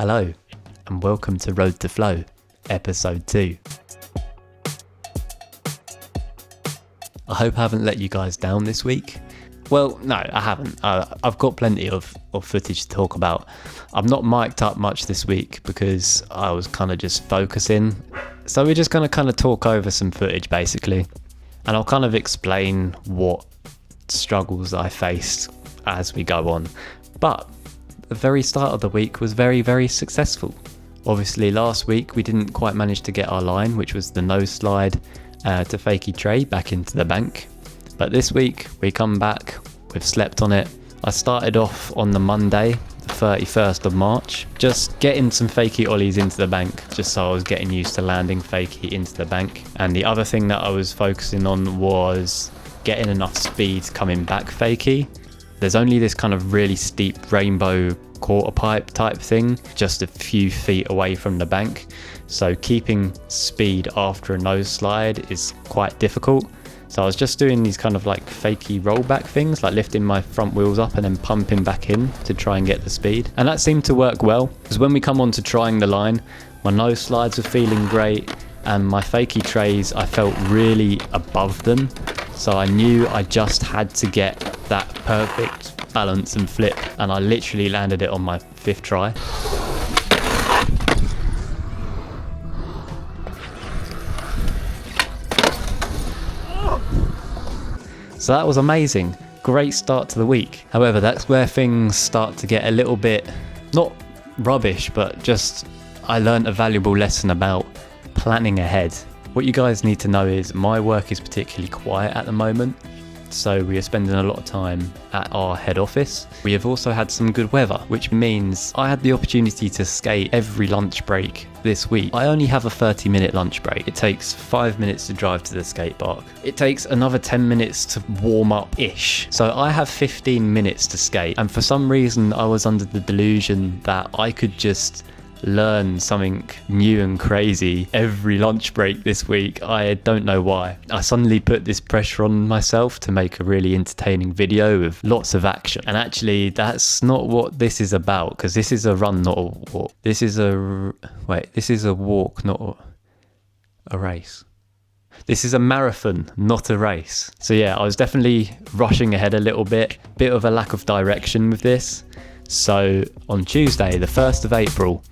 Hello, and welcome to Road to Flow, episode 2. I hope I haven't let you guys down this week. Well, no, I haven't. I've got plenty of footage to talk about. I'm not mic'd up much this week because I was kind of just focusing. So we're just going to kind of talk over some footage basically. And I'll kind of explain what struggles I faced as we go on. But the very start of the week was very, very successful. Obviously last week we didn't quite manage to get our line, which was the nose slide to fakie tray back into the bank. But this week we come back, we've slept on it. I started off on the Monday, the 31st of March, just getting some fakie ollies into the bank, just so I was getting used to landing fakie into the bank. And the other thing that I was focusing on was getting enough speed coming back fakie. There's only this kind of really steep rainbow quarter pipe type thing, just a few feet away from the bank. So keeping speed after a nose slide is quite difficult. So I was just doing these kind of like fakie rollback things, like lifting my front wheels up and then pumping back in to try and get the speed. And that seemed to work well, because when we come on to trying the line, my nose slides were feeling great and my fakie trays, I felt really above them. So I knew I just had to get that perfect balance and flip, and I literally landed it on my 5th try. So that was amazing. Great start to the week. However, that's where things start to get a little bit, not rubbish, but just I learned a valuable lesson about planning ahead. What you guys need to know is my work is particularly quiet at the moment. So we are spending a lot of time at our head office. We have also had some good weather, which means I had the opportunity to skate every lunch break this week. I only have a 30-minute lunch break. It takes 5 minutes to drive to the skate park. It takes another 10 minutes to warm up-ish. So I have 15 minutes to skate. And for some reason, I was under the delusion that I could just learn something new and crazy every lunch break this week. I don't know why. I suddenly put this pressure on myself to make a really entertaining video with lots of action. And actually, that's not what this is about, because this is a run, not a walk. This is a walk, not a race. This is a marathon, not a race. So yeah, I was definitely rushing ahead a little bit of a lack of direction with this. So on Tuesday, the 1st of April,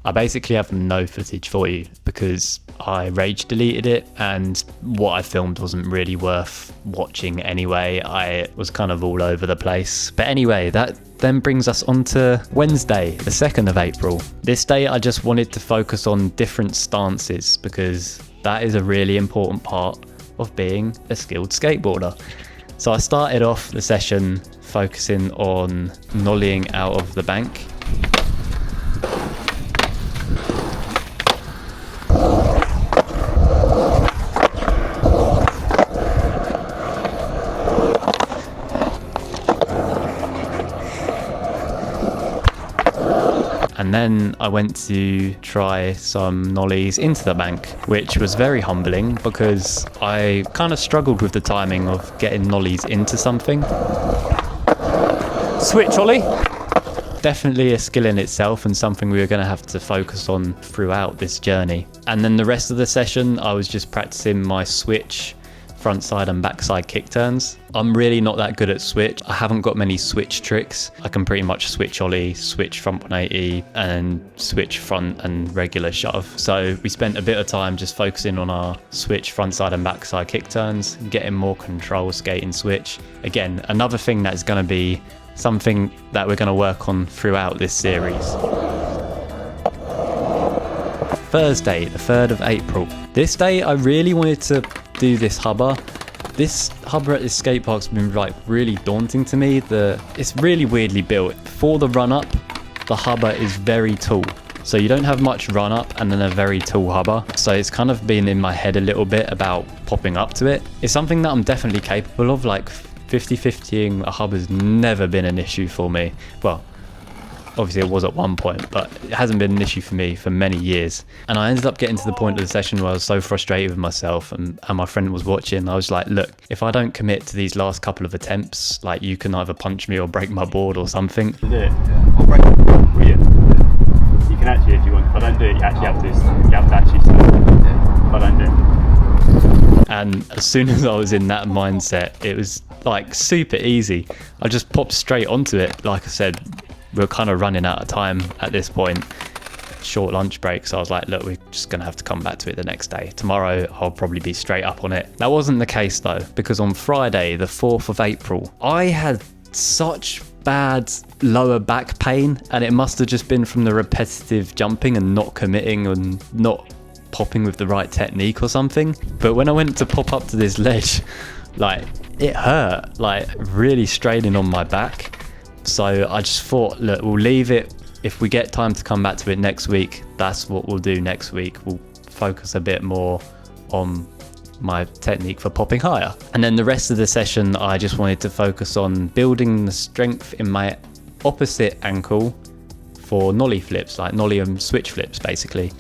I basically have no footage for you because I rage deleted it and what I filmed wasn't really worth watching anyway. I was kind of all over the place. But anyway, that then brings us on to Wednesday, the 2nd of April. This day I just wanted to focus on different stances because that is a really important part of being a skilled skateboarder. So I started off the session focusing on nollying out of the bank. And then I went to try some nollies into the bank, which was very humbling because I kind of struggled with the timing of getting nollies into something. Switch ollie. Definitely a skill in itself and something we were going to have to focus on throughout this journey. And then the rest of the session, I was just practicing my switch, front side and backside kick turns. I'm really not that good at switch. I haven't got many switch tricks. I can pretty much switch ollie, switch front 180 and switch front and regular shove. So we spent a bit of time just focusing on our switch front side and backside kick turns, getting more control skating switch. Again, another thing that is going to be something that we're going to work on throughout this series. Thursday, the 3rd of April. This day I really wanted to do this hubba. This hubba at this skate park's been like really daunting to me. It's really weirdly built. For the run up, the hubba is very tall. So you don't have much run up and then a very tall hubba. So it's kind of been in my head a little bit about popping up to it. It's something that I'm definitely capable of, like 50-50ing a hubba's never been an issue for me. Well, obviously it was at one point, but it hasn't been an issue for me for many years. And I ended up getting to the point of the session where I was so frustrated with myself and my friend was watching. I was like, look, if I don't commit to these last couple of attempts, like you can either punch me or break my board or something. Do it. I'll break it. Brilliant. You can And as soon as I was in that mindset, it was like super easy. I just popped straight onto it. Like I said, we were kind of running out of time at this point, short lunch break. So I was like, look, we're just going to have to come back to it the next day. Tomorrow, I'll probably be straight up on it. That wasn't the case though, because on Friday, the 4th of April, I had such bad lower back pain, and it must have just been from the repetitive jumping and not committing and not popping with the right technique or something. But when I went to pop up to this ledge, like it hurt, like really straining on my back. So I just thought, look, we'll leave it. If we get time to come back to it next week, that's what we'll do next week. We'll focus a bit more on my technique for popping higher. And then the rest of the session, I just wanted to focus on building the strength in my opposite ankle for nollie flips, like nollie and switch flips basically.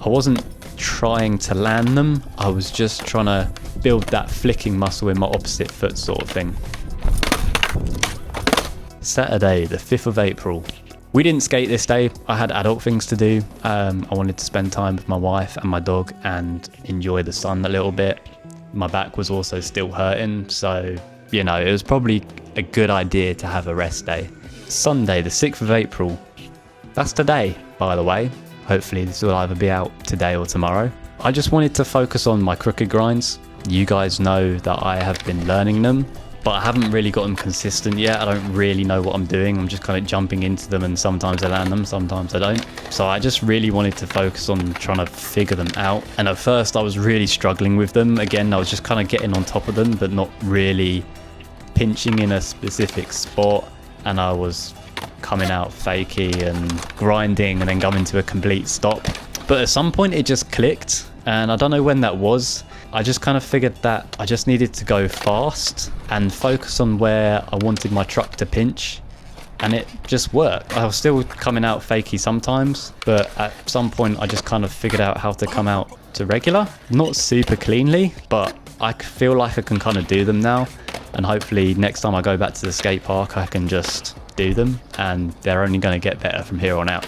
I wasn't trying to land them, I was just trying to build that flicking muscle in my opposite foot sort of thing. Saturday, the 5th of April. We didn't skate this day. I had adult things to do. I wanted to spend time with my wife and my dog and enjoy the sun a little bit. My back was also still hurting, so you know, it was probably a good idea to have a rest day. Sunday, the 6th of April. That's today, by the way. Hopefully this will either be out today or tomorrow. I just wanted to focus on my crooked grinds. You guys know that I have been learning them, but I haven't really got them consistent yet. I don't really know what I'm doing. I'm just kind of jumping into them, and sometimes I land them, sometimes I don't. So I just really wanted to focus on trying to figure them out. And at first I was really struggling with them. Again, I was just kind of getting on top of them, but not really pinching in a specific spot. And I was coming out fakey and grinding and then coming to a complete stop. But at some point it just clicked, and I don't know when that was. I just kind of figured that I just needed to go fast and focus on where I wanted my truck to pinch, and it just worked. I was still coming out fakey sometimes, but at some point I just kind of figured out how to come out to regular. Not super cleanly, but I feel like I can kind of do them now, and hopefully next time I go back to the skate park I can just do them, and they're only going to get better from here on out.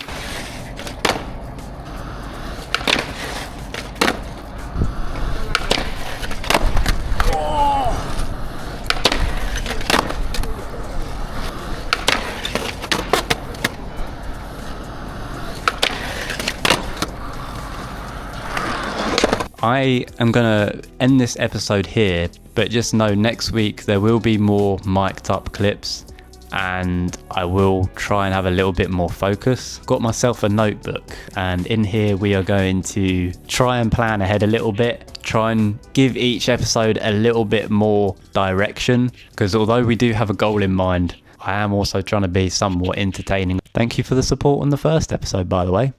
I am going to end this episode here, but just know next week there will be more mic'd up clips, and I will try and have a little bit more focus. Got myself a notebook, and in here we are going to try and plan ahead a little bit, try and give each episode a little bit more direction, because although we do have a goal in mind, I am also trying to be somewhat entertaining. Thank you for the support on the first episode, by the way.